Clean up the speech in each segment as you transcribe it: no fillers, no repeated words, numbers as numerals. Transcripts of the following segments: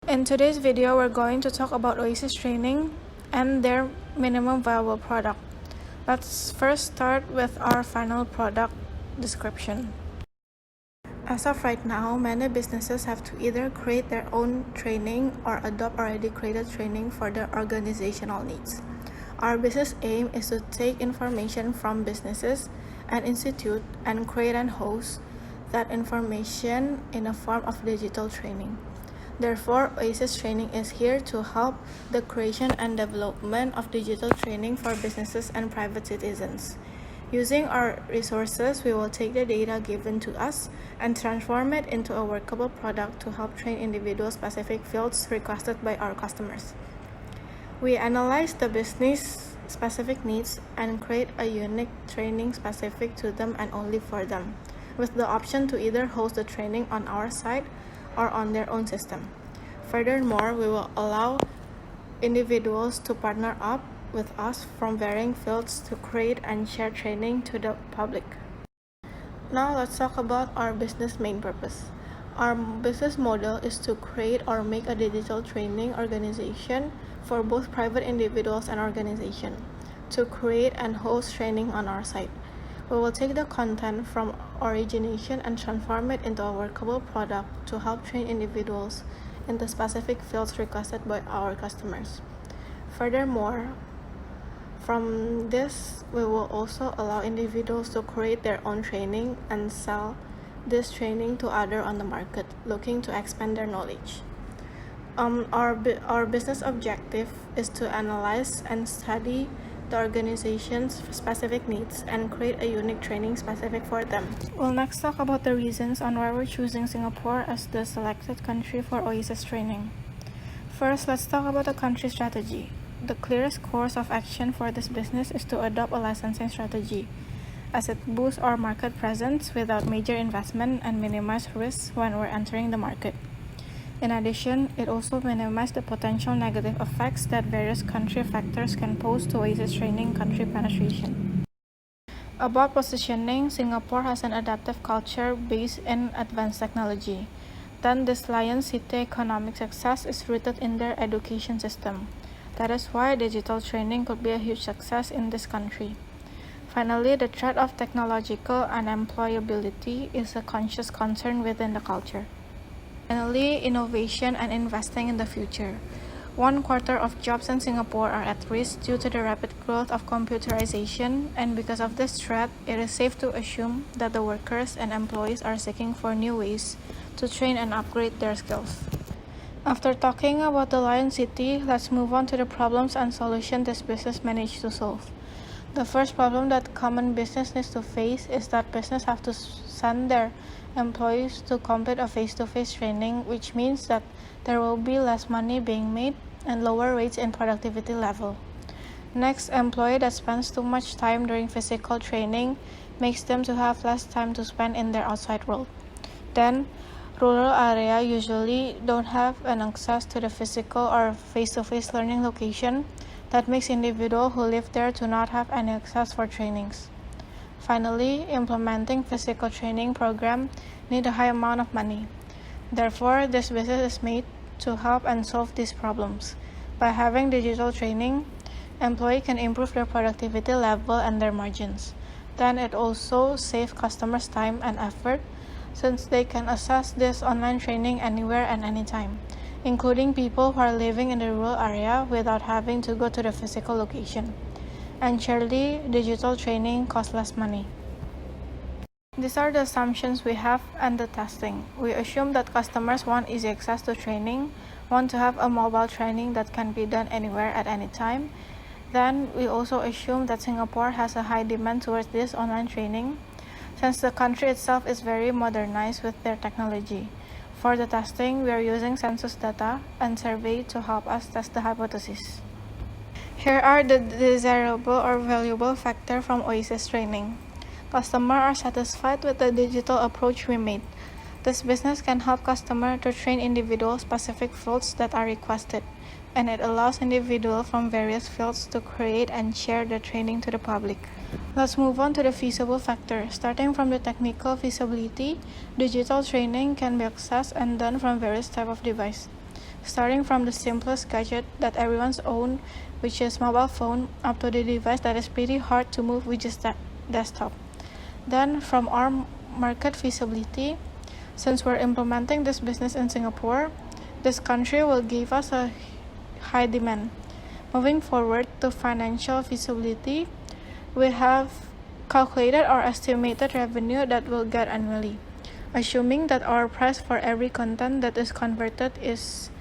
In today's video, we're going to talk about Oasis training and their minimum viable product. Let's first start with our final product description. As of right now, many businesses have to either create their own training or adopt already created training for their organizational needs. Our business aim is to take information from businesses and institute and create and host that information in a form of digital training. Therefore, Oasis Training is here to help the creation and development of digital training for businesses and private citizens. Using our resources, we will take the data given to us and transform it into a workable product to help train individual specific fields requested by our customers. We analyze the business specific needs and create a unique training specific to them and only for them, with the option to either host the training on our site or on their own system. Furthermore, we will allow individuals to partner up with us from varying fields to create and share training to the public. Now let's talk about our business main purpose. Our business model is to create or make a digital training organization for both private individuals and organizations to create and host training on our site. We will take the content from origination and transform it into a workable product to help train individuals in the specific fields requested by our customers. Furthermore, from this, we will also allow individuals to create their own training and sell this training to others on the market looking to expand their knowledge. Our business objective is to analyze and study the organization's specific needs and create a unique training specific for them. We'll next talk about the reasons on why we're choosing Singapore as the selected country for Oasis training. First, let's talk about the country strategy. The clearest course of action for this business is to adopt a licensing strategy, as it boosts our market presence without major investment and minimize risks when we're entering the market. In addition, it also minimizes the potential negative effects that various country factors can pose to Oasis training country penetration. About positioning, Singapore has an adaptive culture based in advanced technology. Then this Lion City economic success is rooted in their education system. That is why digital training could be a huge success in this country. Finally, the threat of technological unemployability is a conscious concern within the culture. Finally, innovation and investing in the future. 1/4 of jobs in Singapore are at risk due to the rapid growth of computerization, and because of this threat, it is safe to assume that the workers and employees are seeking for new ways to train and upgrade their skills. After talking about the Lion City, let's move on to the problems and solutions this business managed to solve. The first problem that common business needs to face is that business have to send their employees to complete a face-to-face training, which means that there will be less money being made and lower rates in productivity level. Next, employee that spends too much time during physical training makes them to have less time to spend in their outside world. Then, rural area usually don't have an access to the physical or face-to-face learning location. That makes individuals who live there to not have any access for trainings. Finally, implementing physical training program need a high amount of money. Therefore, this business is made to help and solve these problems. By having digital training, employees can improve their productivity level and their margins. Then it also saves customers time and effort, since they can access this online training anywhere and anytime, including people who are living in the rural area without having to go to the physical location. And surely, digital training costs less money. These are the assumptions we have and the testing. We assume that customers want easy access to training, want to have a mobile training that can be done anywhere at any time. Then we also assume that Singapore has a high demand towards this online training, since the country itself is very modernized with their technology. For the testing, we are using census data and survey to help us test the hypothesis. Here are the desirable or valuable factors from Oasis training. Customers are satisfied with the digital approach we made. This business can help customers to train individual specific fields that are requested, and it allows individuals from various fields to create and share the training to the public. Let's move on to the feasible factor. Starting from the technical feasibility, digital training can be accessed and done from various types of devices. starting from the simplest gadget that everyone's own, which is mobile phone, up to the device that is pretty hard to move, which is desktop. Then from our market feasibility, since we're implementing this business in Singapore, this country will give us a high demand. Moving forward to financial feasibility, we have calculated our estimated revenue that we'll get annually. Assuming that our price for every content that is converted is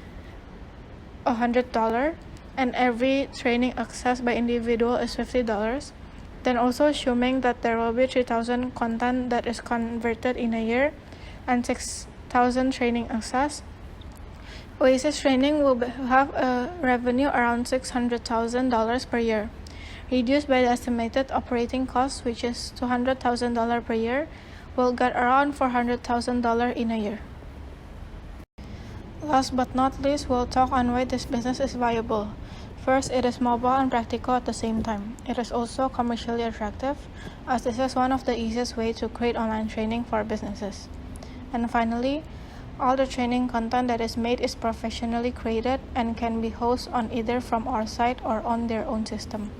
$100 and every training access by individual is $50, then also assuming that there will be 3,000 content that is converted in a year and 6,000 training access, Oasis Training will have a revenue around $600,000 per year, reduced by the estimated operating cost, which is $200,000 per year. We'll get around $400,000 in a year. Last but not least, we'll talk on why this business is viable. First, it is mobile and practical at the same time. It is also commercially attractive, as this is one of the easiest ways to create online training for businesses. And finally, all the training content that is made is professionally created and can be hosted on either from our site or on their own system.